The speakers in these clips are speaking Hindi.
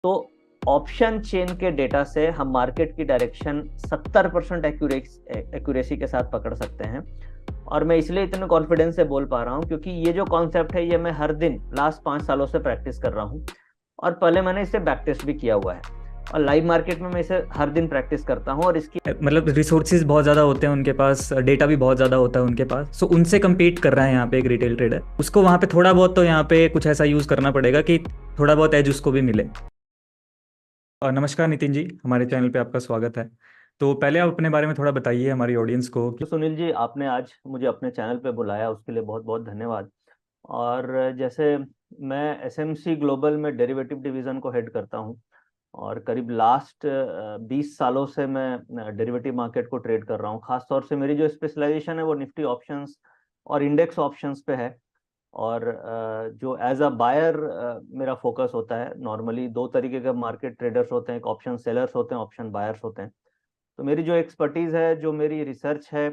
तो ऑप्शन चेन के डेटा से हम मार्केट की डायरेक्शन 70% एक्यूरेसी के साथ पकड़ सकते हैं। और मैं इसलिए इतने कॉन्फिडेंस से बोल पा रहा हूँ क्योंकि ये जो कॉन्सेप्ट है ये मैं हर दिन लास्ट 5 सालों से प्रैक्टिस कर रहा हूँ। और पहले मैंने इसे बैक टेस्ट भी किया हुआ है और लाइव मार्केट में मैं इसे हर दिन प्रैक्टिस करता हूँ। और इसकी मतलब रिसोर्सेज बहुत ज़्यादा होते हैं उनके पास, डेटा भी बहुत ज़्यादा होता है उनके पास। सो उनसे compete कर रहा है यहाँ पे एक रिटेल ट्रेडर, उसको वहाँ पे थोड़ा बहुत तो यहाँ पे कुछ ऐसा यूज़ करना पड़ेगा कि थोड़ा बहुत एज उसको भी मिले। और नमस्कार नितिन जी, हमारे चैनल पे आपका स्वागत है। तो पहले आप अपने बारे में थोड़ा बताइए हमारी ऑडियंस को कि। तो सुनील जी, आपने आज मुझे अपने चैनल पे बुलाया, उसके लिए बहुत बहुत धन्यवाद। और जैसे मैं एसएमसी ग्लोबल में डेरिवेटिव डिवीज़न को हेड करता हूँ और करीब लास्ट 20 सालों से मैं डेरिवेटिव मार्केट को ट्रेड कर रहा हूँ। खास तौर से मेरी जो स्पेशलाइजेशन है वो निफ्टी ऑप्शंस और इंडेक्स ऑप्शंस पे है। और जो एज अ बायर मेरा फोकस होता है। नॉर्मली दो तरीके के मार्केट ट्रेडर्स होते हैं, एक ऑप्शन सेलर्स होते हैं, ऑप्शन बायर्स होते हैं। तो मेरी जो एक्सपर्टीज है, जो मेरी रिसर्च है,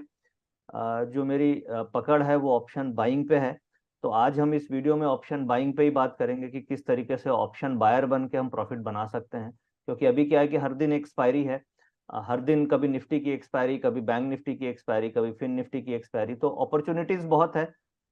जो मेरी पकड़ है वो ऑप्शन बाइंग पे है। तो आज हम इस वीडियो में ऑप्शन बाइंग पे ही बात करेंगे कि किस तरीके से ऑप्शन बायर बन के हम प्रॉफिट बना सकते हैं। क्योंकि अभी क्या है कि हर दिन एक्सपायरी है। हर दिन कभी निफ्टी की एक्सपायरी, कभी बैंक निफ्टी की एक्सपायरी, कभी फिन निफ्टी की एक्सपायरी। तो अपॉर्चुनिटीज बहुत है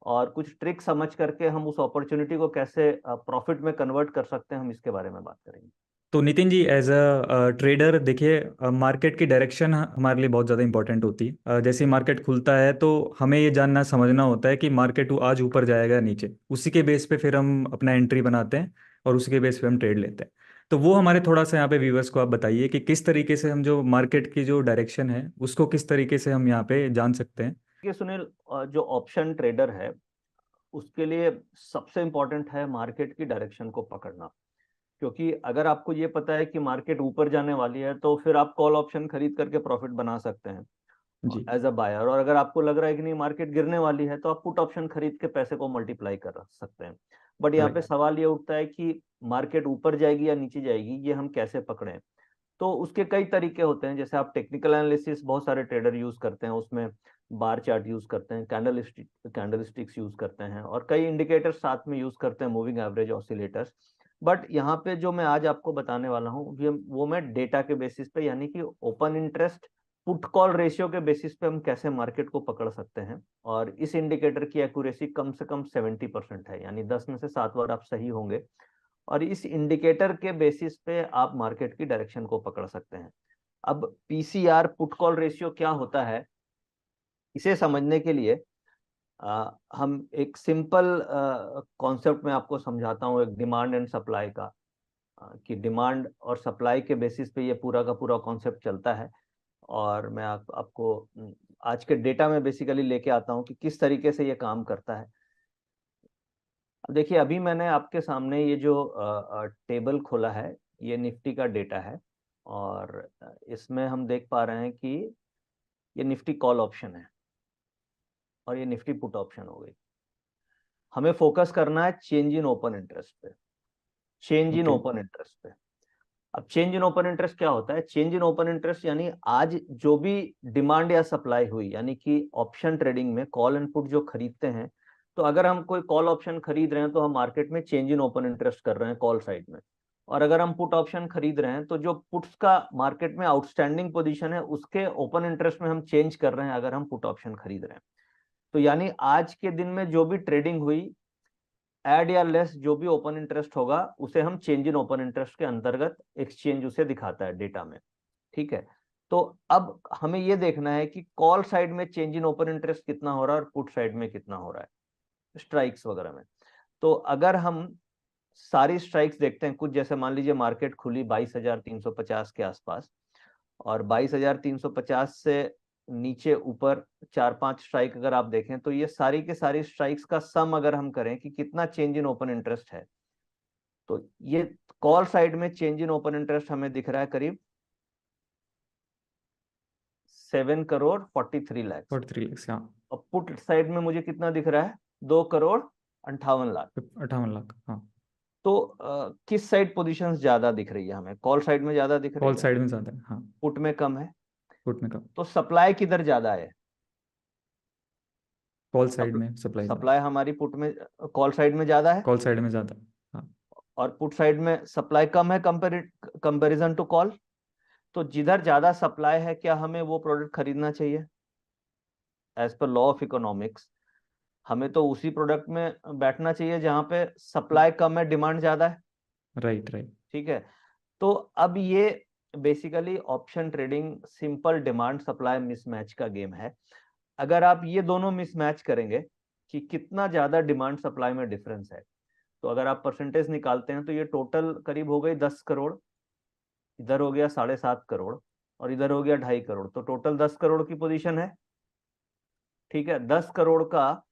और कुछ ट्रिक समझ करके हम उस अपॉर्चुनिटी को कैसे प्रॉफिट में कन्वर्ट कर सकते हैं, हम इसके बारे में बात करेंगे। तो Nitin ji, as a trader देखिए, मार्केट की डायरेक्शन हमारे लिए बहुत ज़्यादा इंपॉर्टेंट होती है। जैसे ही मार्केट खुलता है तो हमें ये जानना समझना होता है कि मार्केट आज ऊपर जाएगा या नीचे। उसी के बेस पे फिर हम अपना एंट्री बनाते हैं और उसी के बेस पे हम ट्रेड लेते हैं। तो वो हमारे थोड़ा सा यहाँ पे व्यूवर्स को आप बताइए कि किस तरीके से हम जो मार्केट की जो डायरेक्शन है उसको किस तरीके से हम यहाँ पे जान सकते हैं। ये सुनील, जो ऑप्शन ट्रेडर है उसके लिए सबसे इंपॉर्टेंट है मार्केट की डायरेक्शन को पकड़ना। क्योंकि अगर आपको ये पता है कि मार्केट ऊपर जाने वाली है तो फिर आप कॉल ऑप्शन खरीद करके प्रॉफिट बना सकते हैं जी। As a buyer. और अगर आपको लग रहा है कि नहीं मार्केट गिरने वाली है तो आप पुट ऑप्शन खरीद के पैसे को मल्टीप्लाई कर सकते हैं। बट यहाँ पे राइट। सवाल ये उठता है कि मार्केट ऊपर जाएगी या नीचे जाएगी, ये हम कैसे पकड़ें। तो उसके कई तरीके होते हैं। जैसे आप टेक्निकल एनालिसिस बहुत सारे ट्रेडर यूज करते हैं, उसमें बार चार्ट यूज करते हैं, कैंडल स्टिक्स यूज करते हैं और कई इंडिकेटर्स साथ में यूज करते हैं, मूविंग एवरेज, ऑसिलेटर्स। बट यहाँ पे जो मैं आज आपको बताने वाला हूँ वो मैं डेटा के बेसिस पे, यानी कि open interest put call ratio के बेसिस पे हम कैसे मार्केट को पकड़ सकते हैं। और इस इंडिकेटर की एक्यूरेसी कम से कम 70% है, यानी 10 में से 7 बार आप सही होंगे। और इस इंडिकेटर के बेसिस पे आप मार्केट की डायरेक्शन को पकड़ सकते हैं। अब पीसीआर, पुट कॉल रेशियो, क्या होता है, इसे समझने के लिए हम एक सिंपल कॉन्सेप्ट में आपको समझाता हूँ, एक डिमांड एंड सप्लाई का। कि डिमांड और सप्लाई के बेसिस पे ये पूरा का पूरा कॉन्सेप्ट चलता है। और मैं आपको आज के डेटा में बेसिकली लेके आता हूँ कि किस तरीके से ये काम करता है। अब देखिए, अभी मैंने आपके सामने ये जो टेबल खोला है, ये निफ्टी का डेटा है। और इसमें हम देख पा रहे हैं कि ये निफ्टी कॉल ऑप्शन है और ये निफ्टी पुट ऑप्शन हो गई। हमें फोकस करना है चेंज इन ओपन इंटरेस्ट पे। Change in okay. Open interest पे। अब चेंज इन ओपन इंटरेस्ट क्या होता है? चेंज इन ओपन इंटरेस्ट यानी आज जो भी डिमांड या सप्लाई हुई, यानी कि ऑप्शन ट्रेडिंग में कॉल एंड पुट जो खरीदते हैं, तो अगर हम कोई कॉल ऑप्शन खरीद रहे हैं तो हम मार्केट में चेंज इन ओपन इंटरेस्ट कर रहे हैं कॉल साइड में। और अगर हम पुट ऑप्शन खरीद रहे हैं तो जो पुट्स का मार्केट में आउटस्टैंडिंग पोजीशन है उसके ओपन इंटरेस्ट में हम चेंज कर रहे हैं अगर हम पुट ऑप्शन खरीद रहे हैं। तो यानी आज के दिन में जो भी ट्रेडिंग हुई, ऐड या लेस जो भी ओपन इंटरेस्ट होगा, उसे हम चेंज इन ओपन इंटरेस्ट के अंतर्गत एक्सचेंज उसे दिखाता है डेटा में। ठीक है। तो अब हमें यह देखना है कि कॉल साइड में चेंज इन ओपन इंटरेस्ट कितना हो रहा है और पुट साइड में कितना हो रहा है, स्ट्राइक्स वगैरह में। तो अगर हम सारी स्ट्राइक्स देखते हैं, कुछ जैसे मान लीजिए मार्केट खुली 22,350 के आसपास, और 22,350 से नीचे ऊपर 4-5 स्ट्राइक अगर आप देखें तो ये सारी के सारी स्ट्राइक्स का सम अगर हम करें कि कितना चेंज इन ओपन इंटरेस्ट है, तो ये कॉल साइड में चेंज इन ओपन इंटरेस्ट हमें दिख रहा है करीब 7 करोड़ 43 लाख। 43 लाख, हाँ। और पुट साइड में मुझे कितना दिख रहा है? 2 करोड़ 58 लाख। 58 लाख, हाँ। तो किस साइड पोजीशंस ज्यादा दिख रही है हमें? कॉल साइड में ज्यादा दिख कॉल रही है, साइड में ज़्यादा है, हाँ। पुट में कम है। पुट में कम। तो सप्लाई किधर ज्यादा है? कॉल साइड में सप्लाई ज़्यादा। सप्लाई हमारी पुट में, कॉल साइड में ज्यादा है। कॉल साइड में ज़्यादा, हाँ। और पुट साइड में सप्लाई कम है कंपेरिजन टू कॉल। तो जिधर ज्यादा सप्लाई है, क्या हमें वो प्रोडक्ट खरीदना चाहिए? As per law of economics हमें तो उसी प्रोडक्ट में बैठना चाहिए जहां पे सप्लाई कम है, डिमांड ज्यादा है। Right right. ठीक है। तो अब ये basically option trading simple demand supply mismatch का गेम है। अगर आप ये दोनों मिसमैच करेंगे कि कितना ज्यादा डिमांड सप्लाई में डिफरेंस है, तो अगर आप परसेंटेज निकालते हैं तो ये टोटल करीब हो गई 10 करोड़, इधर हो गया 7.5 करोड़, और इधर हो गया 2.5 करोड़, तो टोटल 10 करोड़ की पोजीशन है। ठीक है, 10 करोड़ का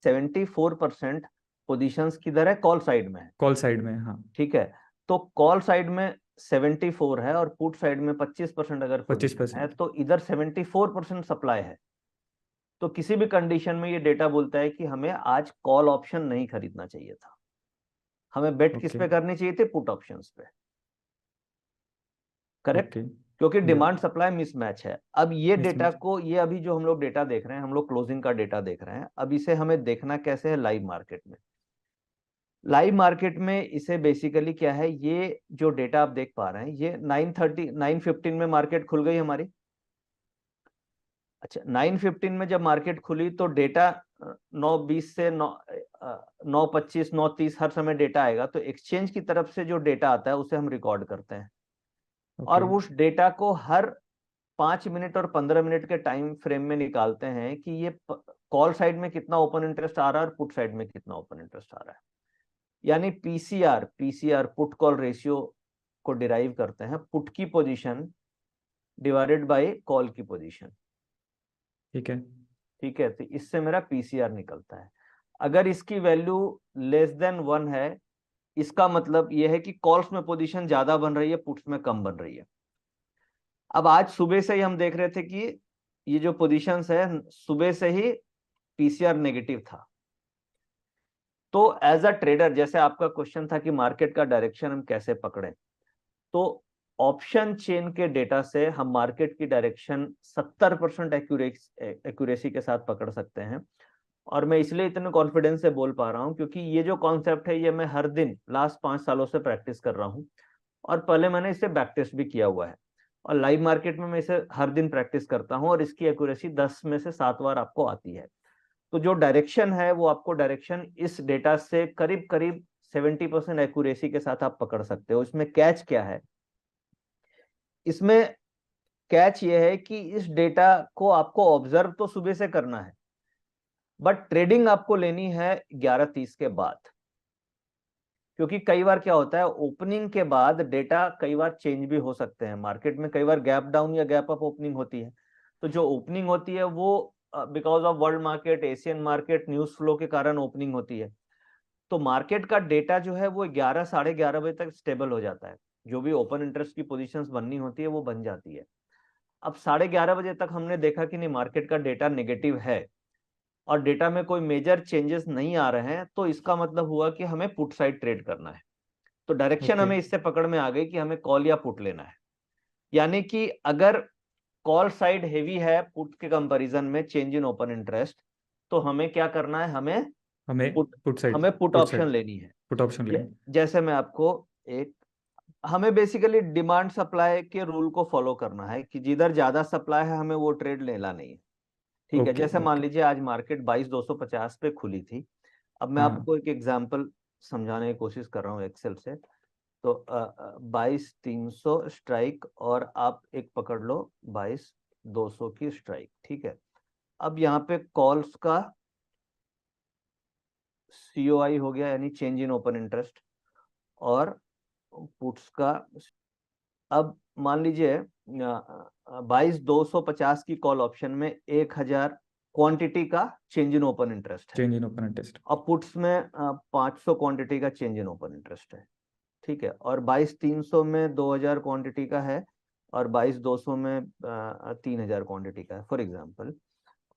74% पोजिशन किधर है? कॉल साइड में है। कॉल साइड में, हाँ। ठीक है। तो कॉल साइड में 74 है और पुट साइड में 25% अगर पच्चीस पोजीशन है, परसेंट तो इधर 74% सप्लाई है। तो किसी भी कंडीशन में ये डेटा बोलता है कि हमें आज कॉल ऑप्शन नहीं खरीदना चाहिए था, हमें बेट किस ओके पे करनी चाहिए थी? पुट ऑप्शंस पे। करेक्ट। ओके। क्योंकि या डिमांड सप्लाई मिसमैच है। अब ये डेटा मिसमैच। को, ये अभी जो हम लोग डेटा देख रहे हैं, हम लोग क्लोजिंग का डेटा देख रहे हैं, अब इसे हमें देखना कैसे है? लाइव मार्केट में। लाइव मार्केट में इसे बेसिकली क्या है, ये जो डेटा आप देख पा रहे हैं, ये 9:15 में मार्केट खुल गई हमारी। अच्छा, 9:15 में जब मार्केट खुली तो डेटा 9:20 से 9:25 9:30 हर समय डेटा आएगा, तो एक्सचेंज की तरफ से जो डेटा आता है उसे हम रिकॉर्ड करते हैं। और ओके उस डेटा को हर 5 मिनट और 15 मिनट के टाइम फ्रेम में निकालते हैं कि ये कॉल साइड में कितना ओपन इंटरेस्ट आ रहा है और पुट साइड में कितना ओपन इंटरेस्ट आ रहा है। यानी पीसीआर, पुट कॉल रेशियो को डिराइव करते हैं, पुट की पोजीशन डिवाइडेड बाय कॉल की पोजीशन। ठीक है। ठीक है, तो इससे मेरा पीसीआर निकलता है। अगर इसकी वैल्यू लेस देन 1 है, इसका मतलब यह है कि कॉल्स में पोजीशन ज्यादा बन रही है, पुट्स में कम बन रही है। अब आज सुबह से ही हम देख रहे थे कि ये जो पोजीशंस है, सुबह से ही पीसीआर नेगेटिव था। तो एज अ ट्रेडर, जैसे आपका क्वेश्चन था कि मार्केट का डायरेक्शन हम कैसे पकड़ें, तो ऑप्शन चेन के डेटा से हम मार्केट की डायरेक्शन 70% एक्यूरेसी के साथ पकड़ सकते हैं। और मैं इसलिए इतने कॉन्फिडेंस से बोल पा रहा हूं क्योंकि ये जो कॉन्सेप्ट है, ये मैं हर दिन लास्ट 5 सालों से प्रैक्टिस कर रहा हूं, और पहले मैंने इसे बैक टेस्ट भी किया हुआ है। और लाइव मार्केट में मैं इसे हर दिन प्रैक्टिस करता हूं, और इसकी एक्यूरेसी 10 में से 7 बार आपको आती है। तो जो डायरेक्शन है, वो आपको डायरेक्शन इस डेटा से करीब करीब 70% एक्यूरेसी के साथ आप पकड़ सकते हो। इसमें कैच क्या है? इसमें कैच ये है कि इस डेटा को आपको ऑब्जर्व तो सुबह से करना है, बट ट्रेडिंग आपको लेनी है 11:30 के बाद। क्योंकि कई बार क्या होता है, ओपनिंग के बाद डेटा कई बार चेंज भी हो सकते हैं मार्केट में, कई बार गैप डाउन या गैप अप ओपनिंग होती है। तो जो ओपनिंग होती है वो because of world market, Asian market, news flow के कारण ओपनिंग होती है। तो मार्केट का डेटा जो है वो 11 11:30 बजे तक स्टेबल हो जाता है। जो भी ओपन इंटरेस्ट की पोजीशंस बननी होती है वो बन जाती है। अब 11:30 बजे तक हमने देखा कि नहीं, मार्केट का डेटा नेगेटिव है और डेटा में कोई मेजर चेंजेस नहीं आ रहे हैं, तो इसका मतलब हुआ कि हमें पुट साइड ट्रेड करना है। तो डायरेक्शन ओके हमें इससे पकड़ में आ गई कि हमें कॉल या पुट लेना है। यानी कि अगर कॉल साइड हेवी है पुट के कंपैरिजन में चेंज इन ओपन इंटरेस्ट, तो हमें क्या करना है? हमें हमें पुट पुट साइड, हमें पुट पुट ऑप्शन साइड, लेनी है। पुट ऑप्शन लेंगे। जैसे मैं आपको एक, हमें बेसिकली डिमांड सप्लाई के रूल को फॉलो करना है कि जिधर ज्यादा सप्लाई है हमें वो ट्रेड लेना नहीं है। ठीक है, ओके जैसे मान ओके। लीजिए आज मार्केट 22,250 पे खुली थी। अब मैं हाँ आपको एक एग्जांपल समझाने की कोशिश कर रहा हूँ एक्सेल से। तो 22,300 स्ट्राइक, और आप एक पकड़ लो 22,200 की स्ट्राइक। ठीक है। अब यहाँ पे कॉल्स का सीओआई हो गया, यानी चेंज इन ओपन इंटरेस्ट, और पुट्स का। अब मान लीजिए 22,250 की कॉल ऑप्शन में 1,000 क्वांटिटी का चेंज इन ओपन इंटरेस्ट है, चेंज इन ओपन टेस्ट। और पुट्स में 500 क्वांटिटी का चेंज इन ओपन इंटरेस्ट है। ठीक है। और 22,300 में 2,000 क्वांटिटी का है, और 22,200 में 3,000 क्वांटिटी का है, फॉर एग्जांपल।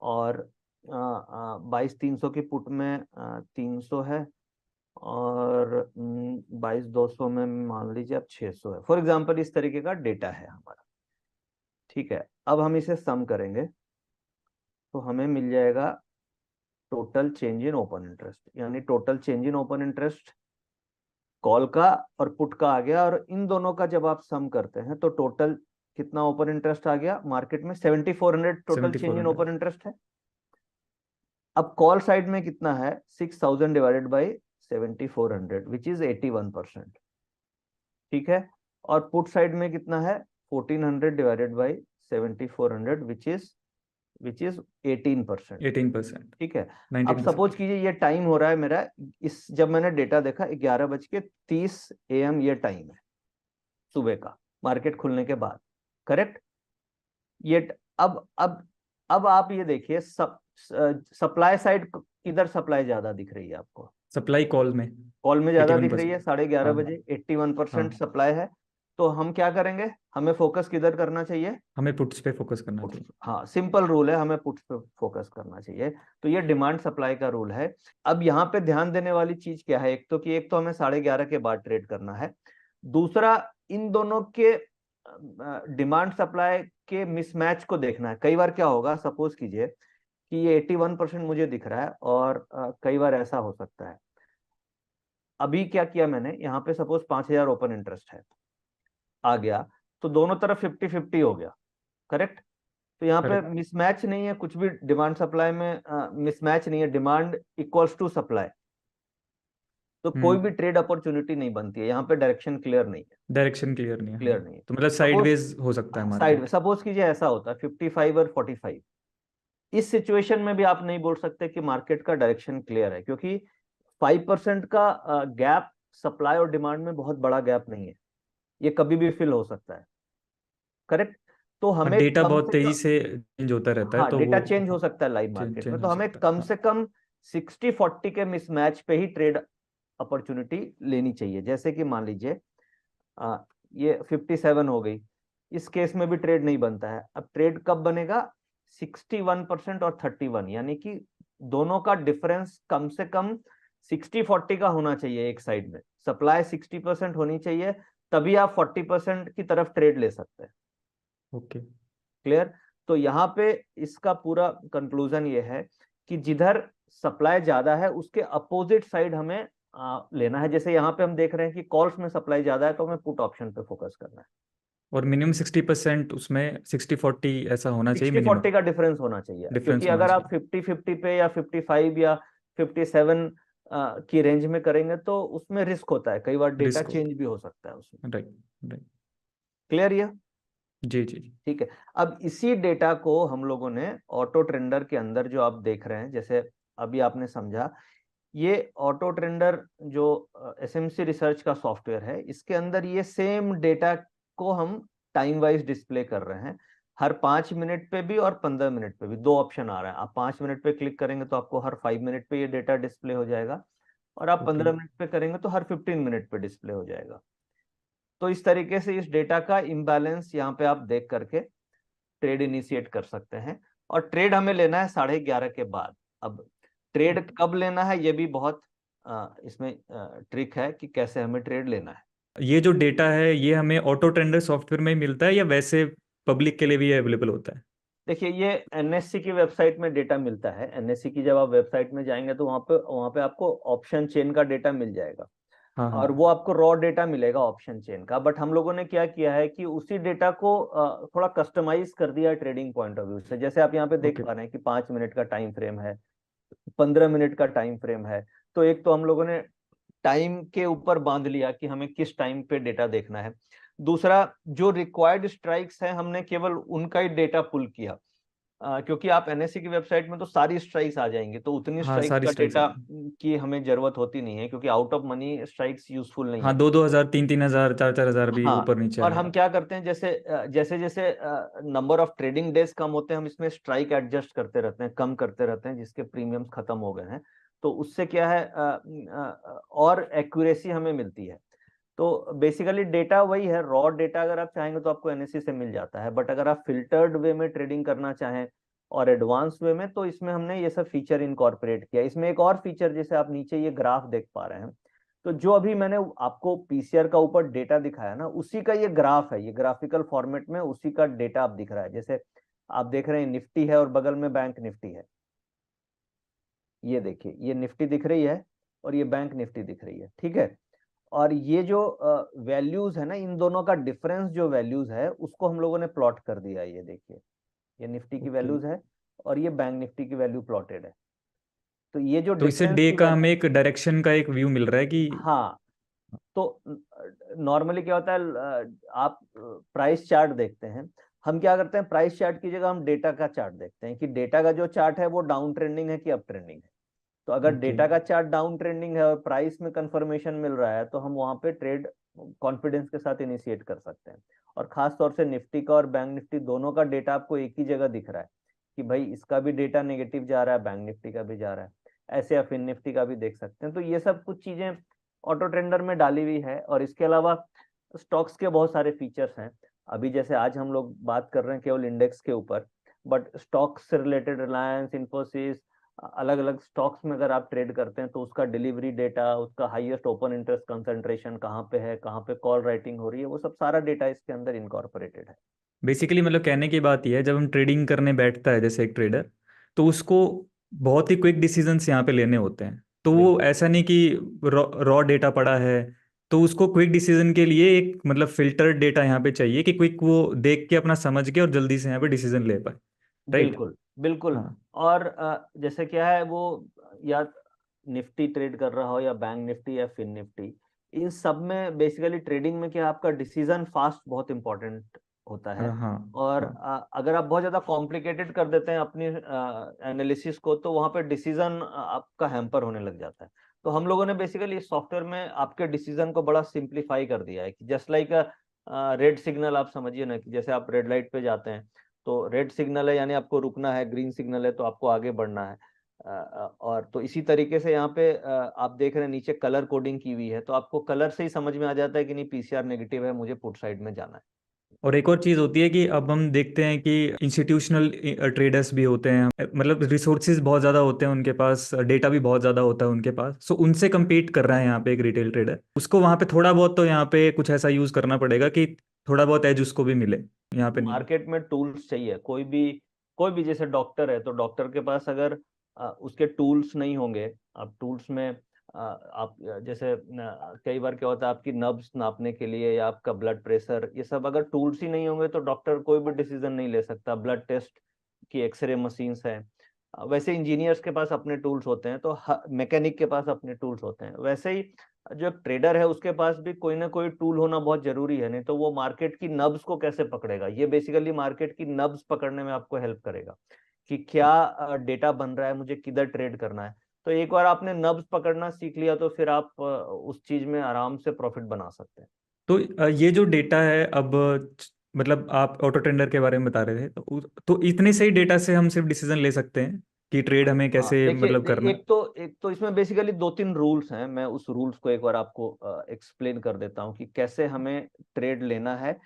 और 22,300 की पुट में 300 है, और 22,200 में मान लीजिए अब 600 है, फॉर एग्जांपल। इस तरीके का डेटा है हमारा। ठीक है। अब हम इसे सम करेंगे तो हमें मिल जाएगा total change in open interest, यानी total change in open interest call का और पुट का आ गया, और इन दोनों का जब आप सम करते हैं तो टोटल कितना ओपन इंटरेस्ट आ गया मार्केट में? 7400 टोटल चेंज इन 7400। ओपन इंटरेस्ट है। अब कॉल साइड में कितना है? 6000 डिवाइडेड बाई 7400 विच इज 81%। ठीक है। और पुट साइड में कितना है? 1400 डिवाइडेड बाई 7400 विच इज 18%। 18%। ठीक है। अब 19%। सपोज कीजिए ये टाइम हो रहा है मेरा, इस जब मैंने डेटा देखा 11:30 AM ये टाइम है सुबह का, मार्केट खुलने के बाद। करेक्ट। ये अब आप ये देखिए, सप्लाई साइड किधर सप्लाई ज्यादा दिख रही है आपको? सप्लाई कॉल में। कॉल में ज्यादा दिख रही है, 81%। 11:30 हाँ। बजे 81% हाँ, सप्लाई है। तो हम क्या करेंगे? हमें फोकस किधर करना चाहिए? हमें पुट्स पे फोकस करना पुट्स। चाहिए। हाँ, सिंपल रूल है, हमें पुट्स पे फोकस करना चाहिए। तो ये डिमांड सप्लाई का रूल है। अब यहाँ पे ध्यान देने वाली चीज क्या है? एक तो हमें 11:30 के बाद ट्रेड करना है। दूसरा, इन दोनों के डिमांड सप्लाई के मिसमैच को देखना है। कई बार क्या होगा, सपोज कीजिए कि ये 81% मुझे दिख रहा है, और कई बार ऐसा हो सकता है। अभी क्या किया मैंने यहाँ पे, सपोज 5000 ओपन इंटरेस्ट है, आ गया, तो दोनों तरफ 50-50 हो गया। करेक्ट। तो यहाँ पे करेक्ट। मिसमैच नहीं है कुछ भी, डिमांड सप्लाई में मिसमैच नहीं है, डिमांड इक्वल्स टू सप्लाई। तो कोई भी हम्म। ट्रेड अपॉर्चुनिटी नहीं बनती है यहाँ पे, डायरेक्शन क्लियर नहीं है। डायरेक्शन क्लियर नहीं है, हाँ। क्लियर नहीं है। तो मतलब सपोज साइडवेज हो सकता है साइड में, मार्केट। सपोज कीजिए ऐसा होता है 55 और 45, इस सिचुएशन में भी आप नहीं बोल सकते कि मार्केट का डायरेक्शन क्लियर है, क्योंकि 5% का गैप सप्लाई और डिमांड में बहुत बड़ा गैप नहीं है, ये कभी भी फिल हो सकता है। करेक्ट। तो हाँ, हमें डेटा कम बहुत से तेजी कम, से चेंज होता रहता है, हाँ, तो डेटा वो चेंज हो सकता है लाइव चेंज मार्केट में, चेंज तो हो हमें सकता है, कम हाँ। से कम 60-40 के मिसमैच पे ही ट्रेड अपॉर्चुनिटी लेनी चाहिए। जैसे कि मान लीजिए ये 57 हो गई, इस केस में भी ट्रेड नहीं बनता है। अब ट्रेड कब बनेगा? 61% और 31, यानी कि दोनों का डिफरेंस कम से कम 60-40 का होना चाहिए। एक साइड में सप्लाई 60% होनी चाहिए, तभी आप 40% की तरफ ट्रेड ले सकते हैं। ओके। क्लियर। तो यहाँ पे इसका पूरा कंक्लूजन ये है कि जिधर सप्लाई ज्यादा है उसके अपोजिट साइड हमें लेना है। जैसे यहाँ पे हम देख रहे हैं कि कॉल्स में सप्लाई ज्यादा है, तो हमें पुट ऑप्शन पे फोकस करना है। और मिनिमम 60%, उसमें 60-40 ऐसा होना चाहिए 60-40 मिनिमम। का डिफरेंस होना चाहिए, क्योंकि डिफरेंस होना अगर आप चाहिए। 50-50 पे या 55 या 57 की रेंज में करेंगे तो उसमें रिस्क होता है, कई बार डेटा रिस्क होता चेंज भी हो सकता है उसमें। है। राइट। राइट। क्लियर ये? जी जी जी। ठीक है। अब इसी डेटा को हम लोगों ने ऑटो ट्रेंडर के अंदर, जो आप देख रहे हैं, जैसे अभी आपने समझा, ये ऑटो ट्रेंडर जो एसएमसी रिसर्च का सॉफ्टवेयर है, इसके अंदर ये सेम डेटा को हम टाइम वाइज डिस्प्ले कर रहे हैं। हर 5 मिनट पे भी और 15 मिनट पे भी दो ऑप्शन आ रहा है। आप 5 मिनट पे क्लिक करेंगे तो आपको हर 5 मिनट पे ये डेटा डिस्प्ले हो जाएगा, और आप ओके। 15 मिनट पे करेंगे तो हर 15 मिनट पे डिस्प्ले हो जाएगा। तो इस तरीके से इस डेटा का इम्बैलेंस यहाँ पे आप देख करके ट्रेड इनिशिएट कर सकते हैं। और ट्रेड हमें लेना है 11:30 के बाद। अब ट्रेड कब लेना है, ये भी बहुत इसमें ट्रिक है कि कैसे हमें ट्रेड लेना है। ये जो डेटा है, ये हमें ऑटो ट्रेंडर सॉफ्टवेयर में ही मिलता है या वैसे पब्लिक के लिए भी अवेलेबल होता है? देखिए, ये एनएससी की वेबसाइट में डेटा मिलता है। एनएससी की जब आप वेबसाइट में जाएंगे तो वहां पे आपको ऑप्शन चेन का डेटा मिल जाएगा, हाँ हाँ। और वो आपको रॉ डेटा मिलेगा ऑप्शन चेन का। बट हम लोगों ने क्या किया है कि उसी डेटा को थोड़ा कस्टमाइज कर दिया है ट्रेडिंग पॉइंट ऑफ व्यू से। जैसे आप यहाँ पे देख ओके। पा रहे हैं कि 5 मिनट का टाइम फ्रेम है, 15 मिनट का टाइम फ्रेम है। तो एक तो हम लोगों ने टाइम के ऊपर बांध लिया कि हमें किस टाइम पे डेटा देखना है। दूसरा, जो रिक्वायर्ड स्ट्राइक्स हैं हमने केवल उनका ही डेटा पुल किया, क्योंकि आप एनएससी की वेबसाइट में तो सारी स्ट्राइक्स आ जाएंगी, तो उतनी हाँ, स्ट्राइक्स सारी का स्ट्राइक्स डेटा आती हैं। की हमें जरूरत होती नहीं है, क्योंकि out of money strikes useful नहीं हाँ, है। 2-2 हज़ार, 3-3 हज़ार, 4-4 हज़ार भी हाँ, ऊपर नीचे और हम आएगा। क्या करते हैं, जैसे जैसे जैसे नंबर ऑफ ट्रेडिंग डेज कम होते हैं, हम इसमें स्ट्राइक एडजस्ट करते रहते हैं, कम करते रहते हैं, जिसके प्रीमियम्स खत्म हो गए हैं। तो उससे क्या है, और एक्यूरेसी हमें मिलती है। तो बेसिकली डेटा वही है, रॉ डेटा अगर आप चाहेंगे तो आपको एनएससी से मिल जाता है। बट अगर आप फिल्टर्ड वे में ट्रेडिंग करना चाहें और एडवांस वे में, तो इसमें हमने ये सब फीचर इनकॉर्पोरेट किया। इसमें एक और फीचर, जैसे आप नीचे ये ग्राफ देख पा रहे हैं, तो जो अभी मैंने आपको पीसीआर का ऊपर डेटा दिखाया ना, उसी का ये ग्राफ है, ये ग्राफिकल फॉर्मेट में उसी का डेटा आप दिख रहा है। जैसे आप देख रहे हैं निफ्टी है और बगल में बैंक निफ्टी है। ये देखिए, ये निफ्टी दिख रही है और ये बैंक निफ्टी दिख रही है। ठीक है। और ये जो वैल्यूज है ना, इन दोनों का डिफरेंस जो वैल्यूज है उसको हम लोगों ने प्लॉट कर दिया है। ये देखिए, ये निफ्टी की ओके। वैल्यूज है और ये बैंक निफ्टी की वैल्यू प्लॉटेड है। तो ये जो तो इससे डिफरेंस डे की का वैल्यू, हमें एक डायरेक्शन का एक व्यू मिल रहा है कि। हाँ, तो नॉर्मली क्या होता है, आप प्राइस चार्ट देखते हैं, हम क्या करते हैं, प्राइस चार्ट की जगह हम डेटा का चार्ट देखते हैं कि डेटा का जो चार्ट है वो डाउन ट्रेंडिंग है कि अप ट्रेंडिंग है। तो अगर ओके। डेटा का चार्ट डाउन ट्रेंडिंग है और प्राइस में कंफर्मेशन मिल रहा है तो हम वहां पे ट्रेड कॉन्फिडेंस के साथ इनिशिएट कर सकते हैं। और खास तौर से निफ्टी का और बैंक निफ्टी दोनों का डेटा आपको एक ही जगह दिख रहा है कि भाई इसका भी डेटा नेगेटिव जा रहा है, बैंक निफ्टी का भी जा रहा है। ऐसे आप इन निफ्टी का भी देख सकते हैं। तो ये सब कुछ चीजें ऑटो ट्रेंडर में डाली हुई है। और इसके अलावा स्टॉक्स के बहुत सारे फीचर्स हैं। अभी जैसे आज हम लोग बात कर रहे हैं केवल इंडेक्स के ऊपर, बट स्टॉक्स से रिलेटेड रिलायंस, इन्फोसिस, अलग अलग स्टॉक्स में अगर आप ट्रेड करते हैं तो उसका डिलीवरी डेटा, उसका हाईएस्ट ओपन इंटरेस्ट कंसंट्रेशन कहाँ पे है, कहाँ पे कॉल राइटिंग हो रही है, वो सब सारा डेटा इसके अंदर इनकॉर्पोरेटेड है। बेसिकली मतलब कहने की बात यह है, जब हम ट्रेडिंग करने बैठता है जैसे एक ट्रेडर, तो उसको बहुत ही क्विक डिसीजंस यहाँ पे लेने होते हैं। तो वो बिल्कुल ऐसा नहीं कि रॉ डेटा पड़ा है, तो उसको क्विक डिसीजन के लिए एक मतलब फिल्टर्ड डेटा यहाँ पे चाहिए कि क्विक वो देख के अपना समझ के और जल्दी से यहाँ पे डिसीजन ले पाए। राइट। बिल्कुल बिल्कुल। हाँ। और जैसे क्या है वो, या निफ्टी ट्रेड कर रहा हो या बैंक निफ्टी या फिन निफ्टी, इन सब में बेसिकली ट्रेडिंग में क्या है, आपका डिसीजन फास्ट बहुत इंपॉर्टेंट होता हाँ। है। हाँ। और हाँ। अगर आप बहुत ज्यादा कॉम्प्लिकेटेड कर देते हैं अपनी एनालिसिस को तो वहां पे डिसीजन आपका हैम्पर होने लग जाता है। तो हम लोगों ने बेसिकली इस सॉफ्टवेयर में आपके डिसीजन को बड़ा सिंप्लीफाई कर दिया है कि जस्ट लाइक रेड सिग्नल, आप समझिए ना कि जैसे आप रेड लाइट पे जाते हैं तो रेड सिग्नल है यानी आपको रुकना है, ग्रीन सिग्नल है तो आपको आगे बढ़ना है। और तो इसी तरीके से यहाँ पे आप देख रहे हैं नीचे कलर कोडिंग की हुई है, तो आपको कलर से ही समझ में आ जाता है कि नहीं पीसीआर नेगेटिव है, मुझे पुट साइड में जाना है। और एक और चीज़ होती है कि अब हम देखते हैं कि इंस्टीट्यूशनल ट्रेडर्स भी होते हैं, मतलब रिसोर्सेज बहुत ज़्यादा होते हैं उनके पास, डेटा भी बहुत ज़्यादा होता है उनके पास, सो उनसे compete कर रहा है यहाँ पे एक रिटेल ट्रेडर, उसको वहाँ पे थोड़ा बहुत तो यहाँ पे कुछ ऐसा यूज़ करना पड़ेगा कि थोड़ा बहुत एज उसको भी मिले, यहाँ पे नहीं। मार्केट में टूल्स चाहिए। कोई भी जैसे डॉक्टर है तो डॉक्टर के पास अगर उसके टूल्स नहीं होंगे, अब टूल्स में आप जैसे कई बार क्या होता है आपकी नब्स नापने के लिए या आपका ब्लड प्रेशर, ये सब अगर टूल्स ही नहीं होंगे तो डॉक्टर कोई भी डिसीजन नहीं ले सकता। ब्लड टेस्ट की एक्सरे मशीन्स हैं, वैसे इंजीनियर्स के पास अपने टूल्स होते हैं, तो मैकेनिक के पास अपने टूल्स होते हैं। वैसे ही जो एक ट्रेडर है उसके पास भी कोई ना कोई टूल होना बहुत जरूरी है, नहीं तो वो मार्केट की नब्स को कैसे पकड़ेगा। ये बेसिकली मार्केट की नब्स पकड़ने में आपको हेल्प करेगा कि क्या डेटा बन रहा है, मुझे किधर ट्रेड करना है। तो एक बार आपने नब्स पकड़ना सीख लिया तो फिर आप उस चीज में आराम से प्रॉफिट बना सकते हैं। तो ये जो डेटा है अब, मतलब आप ऑटो टेंडर के बारे में बता रहे थे, तो इतने से ही डेटा से हम सिर्फ डिसीजन ले सकते हैं कि ट्रेड हमें हाँ कैसे देखिए, मतलब करना है। एक तो इसमें बेसिकली दो तीन रूल्स हैं। मैं उस रूल्स को एक बार आपको एक्सप्लेन कर देता हूँ कि कैसे हमें ट्रेड लेना है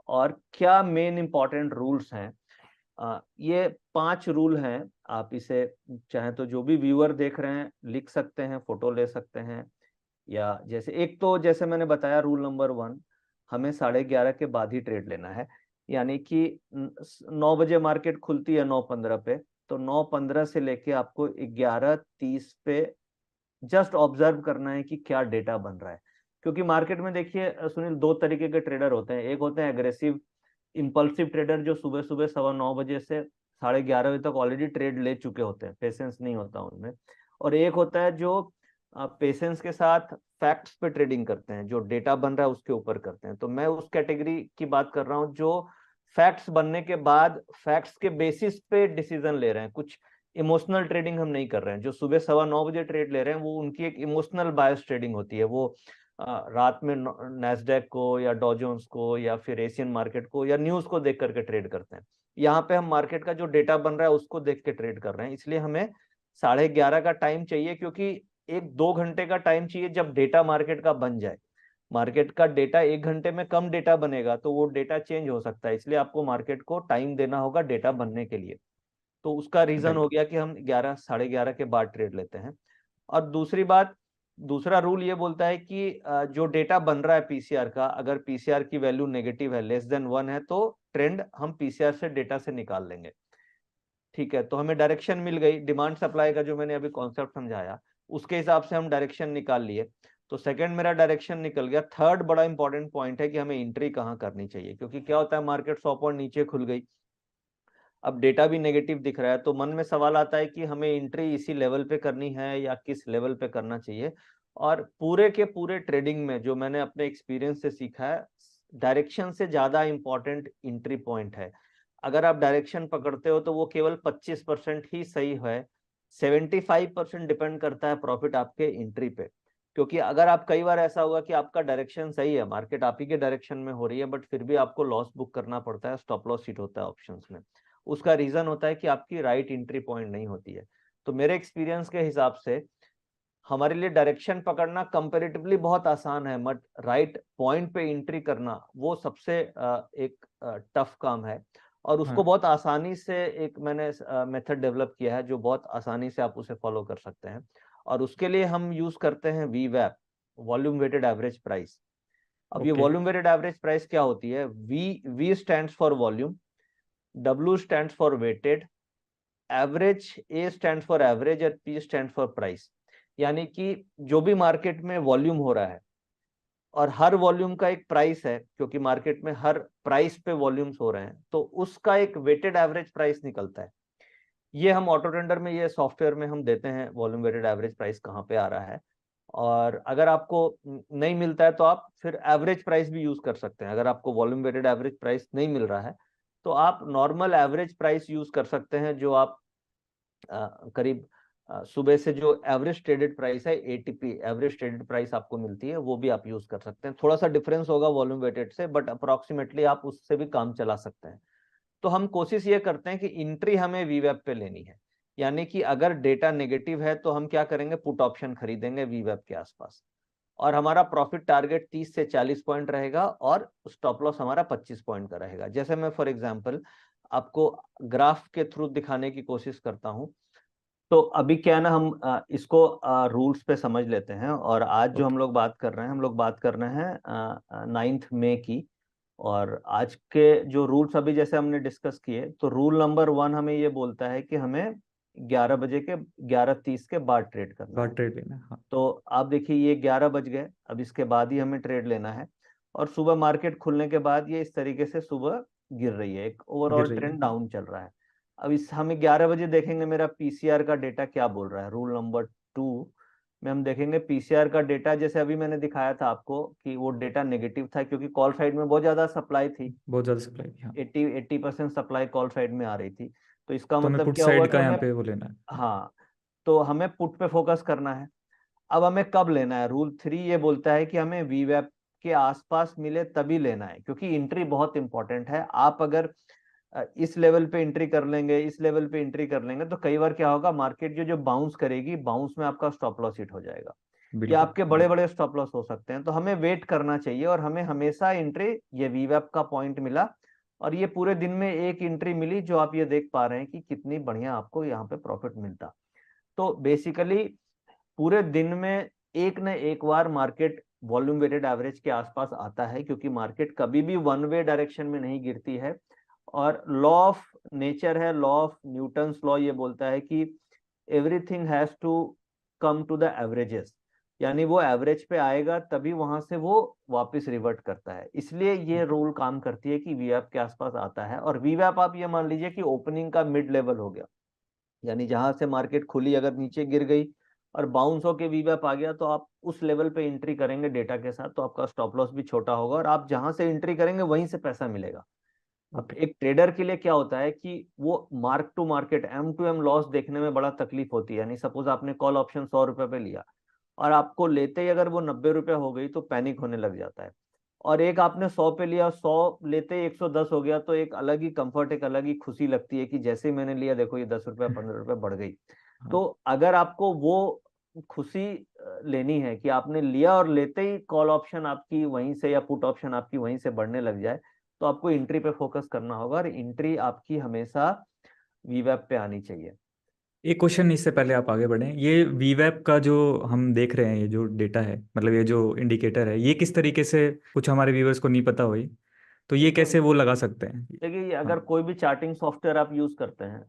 और क्या मेन इंपॉर्टेंट रूल्स हैं। ये 5 रूल हैं। आप इसे चाहे तो जो भी व्यूअर देख रहे हैं लिख सकते हैं, फोटो ले सकते हैं, या जैसे एक तो जैसे मैंने बताया रूल नंबर 1, हमें 11:30 के बाद ही ट्रेड लेना है। यानी कि 9 बजे मार्केट खुलती है 9:15 पे, तो 9:15 से लेके आपको 11:30 पे जस्ट ऑब्जर्व करना है कि क्या डेटा बन रहा है। क्योंकि मार्केट में देखिए सुनील, दो तरीके के ट्रेडर होते हैं। एक होते हैं एग्रेसिव इम्पल्सिव ट्रेडर जो सुबह सुबह 9:15 से 11:30 बजे तक ऑलरेडी ट्रेड ले चुके होते हैं, पेशेंस नहीं होता उनमें। और एक होता है जो पेशेंस के साथ फैक्ट्स पे ट्रेडिंग करते हैं, जो डेटा बन रहा है उसके ऊपर करते हैं। तो मैं उस कैटेगरी की बात कर रहा हूँ जो फैक्ट्स बनने के बाद फैक्ट्स के बेसिस पे डिसीजन ले रहे हैं। कुछ इमोशनल ट्रेडिंग हम नहीं कर रहे हैं। जो सुबह 9:15 ट्रेड ले रहे हैं वो उनकी एक इमोशनल बायस ट्रेडिंग होती है। वो रात में नैस्डैक को या डॉ जोन्स को या फिर एशियन मार्केट को या न्यूज को देख करके ट्रेड करते हैं। यहाँ पे हम मार्केट का जो डेटा बन रहा है उसको देख के ट्रेड कर रहे हैं। इसलिए हमें 11:30 का टाइम चाहिए, क्योंकि 1-2 घंटे का टाइम चाहिए जब डेटा मार्केट का बन जाए। मार्केट का डेटा 1 घंटे में कम डेटा बनेगा तो वो डेटा चेंज हो सकता है, इसलिए आपको मार्केट को टाइम देना होगा डेटा बनने के लिए। तो उसका रीजन राइट। हो गया कि हम 11 साढ़े 11 के बाद ट्रेड लेते हैं। और दूसरी बात, दूसरा रूल ये बोलता है कि जो डेटा बन रहा है पीसीआर का, अगर पीसीआर की वैल्यू नेगेटिव है, लेस देन 1 है, तो ट्रेंड हम पीसीआर से डेटा से निकाल लेंगे। ठीक है, तो हमें डायरेक्शन मिल गई। डिमांड सप्लाई का जो मैंने अभी कॉन्सेप्ट समझाया उसके हिसाब से हम डायरेक्शन निकाल लिए। तो सेकंड मेरा डायरेक्शन निकल गया। थर्ड बड़ा इंपॉर्टेंट पॉइंट है कि हमें एंट्री कहाँ करनी चाहिए, क्योंकि क्या होता है मार्केट 100 पॉइंट नीचे खुल गई, अब डेटा भी नेगेटिव दिख रहा है, तो मन में सवाल आता है कि हमें एंट्री इसी लेवल पे करनी है या किस लेवल पे करना चाहिए। और पूरे के पूरे ट्रेडिंग में जो मैंने अपने एक्सपीरियंस से सीखा है, डायरेक्शन से ज्यादा इंपॉर्टेंट एंट्री पॉइंट है। अगर आप डायरेक्शन पकड़ते हो तो वो केवल 25% ही सही है, 75% डिपेंड करता है प्रॉफिट आपके एंट्री पे। क्योंकि अगर आप, कई बार ऐसा होगा कि आपका डायरेक्शन सही है, मार्केट आप ही के डायरेक्शन में हो रही है, बट फिर भी आपको लॉस बुक करना पड़ता है, स्टॉप लॉस हिट होता है ऑप्शंस में। उसका रीजन होता है कि आपकी राइट एंट्री पॉइंट नहीं होती है। तो मेरे एक्सपीरियंस के हिसाब से हमारे लिए डायरेक्शन पकड़ना कंपैरेटिवली बहुत आसान है, बट राइट पॉइंट पे एंट्री करना वो सबसे एक टफ काम है। और उसको हाँ। बहुत आसानी से एक मैंने मेथड डेवलप किया है जो बहुत आसानी से आप उसे फॉलो कर सकते हैं, और उसके लिए हम यूज करते हैं वीवैप, वॉल्यूम वेटेड एवरेज प्राइस। अब ये okay. Volume weighted average price क्या होती है? V stands for volume, W stands for weighted, average A stand for average और पी स्टैंड फॉर प्राइस। यानी कि जो भी मार्केट में वॉल्यूम हो रहा है, और हर वॉल्यूम का एक प्राइस है, क्योंकि मार्केट में हर प्राइस पे वॉल्यूम्स हो रहे हैं, तो उसका एक वेटेड एवरेज प्राइस निकलता है। ये हम ऑटो टेंडर में, ये सॉफ्टवेयर में हम देते हैं वॉल्यूम वेटेड एवरेज प्राइस कहाँ पे आ रहा है। और अगर आपको नहीं मिलता है तो आप फिर एवरेज प्राइस भी यूज कर सकते हैं। अगर आपको वॉल्यूम वेटेड एवरेज प्राइस नहीं मिल रहा है तो आप नॉर्मल एवरेज प्राइस यूज कर सकते हैं, जो आप करीब सुबह से जो एवरेज ट्रेडेड प्राइस है, एटीपी एवरेज ट्रेडेड प्राइस आपको मिलती है, वो भी आप यूज कर सकते हैं। थोड़ा सा डिफरेंस होगा वॉल्यूम वेटेड से, बट अप्रोक्सीमेटली आप उससे भी काम चला सकते हैं। तो हम कोशिश ये करते हैं कि इंट्री हमें वीवेब पे लेनी है, यानी कि अगर डेटा नेगेटिव है तो हम क्या करेंगे, पुट ऑप्शन खरीदेंगे वीवेब के आसपास, और हमारा प्रॉफिट टारगेट 30 से 40 पॉइंट रहेगा, और स्टॉप लॉस हमारा 25 पॉइंट का रहेगा। जैसे मैं फॉर एग्जांपल आपको ग्राफ के थ्रू दिखाने की कोशिश करता हूं। तो अभी क्या है ना, हम इसको रूल्स पे समझ लेते हैं। और आज जो ओके। हम लोग बात कर रहे हैं, हम लोग बात कर रहे हैं 9 मई की। और आज के जो रूल्स अभी जैसे हमने डिस्कस किए, तो रूल नंबर 1 हमें ये बोलता है कि हमें 11 बजे के 11:30 के बाद ट्रेड करना बात है। ट्रेड लेना, हाँ। तो आप देखिए ये 11 बज गए, अब इसके बाद ही हमें ट्रेड लेना है। और सुबह मार्केट खुलने के बाद ये इस तरीके से सुबह गिर रही है, एक गिर ओवरऑल रही है, ट्रेंड हाँ। डाउन चल रहा है। अब इस हमें 11 बजे देखेंगे मेरा पीसीआर का डेटा क्या बोल रहा है। रूल नंबर 2 में हम देखेंगे पीसीआर का डेटा, जैसे अभी मैंने दिखाया था आपको कि वो डेटा नेगेटिव था, क्योंकि कॉल साइड में बहुत ज्यादा सप्लाई थी। बहुत ज़्यादा सप्लाई, हाँ। 80% सप्लाई कॉल साइड में आ रही थी। तो इसका तो हमें मतलब पुट क्या हुआ साइड कि का यहाँ हमें, पे वो लेना है। हाँ, तो हमें पुट पे फोकस करना है। अब हमें कब लेना है? रूल 3 ये बोलता है कि हमें वीवेप के आसपास मिले तभी लेना है, क्योंकि एंट्री बहुत इंपॉर्टेंट है। आप अगर इस लेवल पे एंट्री कर लेंगे, इस लेवल पे एंट्री कर लेंगे, तो कई बार क्या होगा, मार्केट जो जो बाउंस करेगी, बाउंस में आपका स्टॉप लॉस हिट हो जाएगा, या बिल्कुल, आपके हाँ। बड़े बड़े स्टॉप लॉस हो सकते हैं। तो हमें वेट करना चाहिए, और हमें हमेशा एंट्री, ये वीवेप का पॉइंट मिला, और ये पूरे दिन में एक एंट्री मिली, जो आप ये देख पा रहे हैं कि कितनी बढ़िया आपको यहाँ पे प्रॉफिट मिलता। तो बेसिकली पूरे दिन में एक न एक बार मार्केट वॉल्यूम वेटेड एवरेज के आसपास आता है, क्योंकि मार्केट कभी भी वन वे डायरेक्शन में नहीं गिरती है। और लॉ ऑफ नेचर है, लॉ ऑफ न्यूटन्स लॉ ये बोलता है कि everything has to come to the averages, यानी वो एवरेज पे आएगा तभी वहां से वो वापस रिवर्ट करता है। इसलिए ये रूल काम करती है कि वीवैप के आसपास आता है। और वीवैप आप ये मान लीजिए कि ओपनिंग का मिड लेवल हो गया, यानी जहां से मार्केट खुली अगर नीचे गिर गई और बाउंस होके वीवैप आ गया, तो आप उस लेवल पे एंट्री करेंगे डेटा के साथ, तो आपका स्टॉप लॉस भी छोटा होगा, और आप जहां से एंट्री करेंगे वहीं से पैसा मिलेगा। अब ओके। एक ट्रेडर के लिए क्या होता है कि वो mark to market, M to M loss देखने में बड़ा तकलीफ होती है। यानी सपोज आपने कॉल ऑप्शन 100 रुपए पे लिया, और आपको लेते ही अगर वो 90 रुपए हो गई तो पैनिक होने लग जाता है। और एक आपने 100 पे लिया, 100 लेते ही 110 हो गया, तो एक अलग ही कंफर्ट, एक अलग ही खुशी लगती है कि जैसे ही मैंने लिया देखो ये 10 रुपए 15 रुपए बढ़ गई। हाँ। तो अगर आपको वो खुशी लेनी है कि आपने लिया और लेते ही कॉल ऑप्शन आपकी वहीं से या पुट ऑप्शन आपकी वहीं से बढ़ने लग जाए, तो आपको एंट्री पे फोकस करना होगा, और एंट्री आपकी हमेशा वीवेब पे आनी चाहिए। एक क्वेश्चन इससे पहले आप आगे बढ़ें, ये वीवैप का जो हम देख रहे हैं, ये जो डेटा है, मतलब ये जो इंडिकेटर है, ये किस तरीके से, कुछ हमारे व्यूवर्स को नहीं पता हुई, तो ये बिल्कुल। कैसे वो लगा सकते हैं? देखिए, ये हाँ। अगर कोई भी चार्टिंग सॉफ्टवेयर आप यूज करते हैं,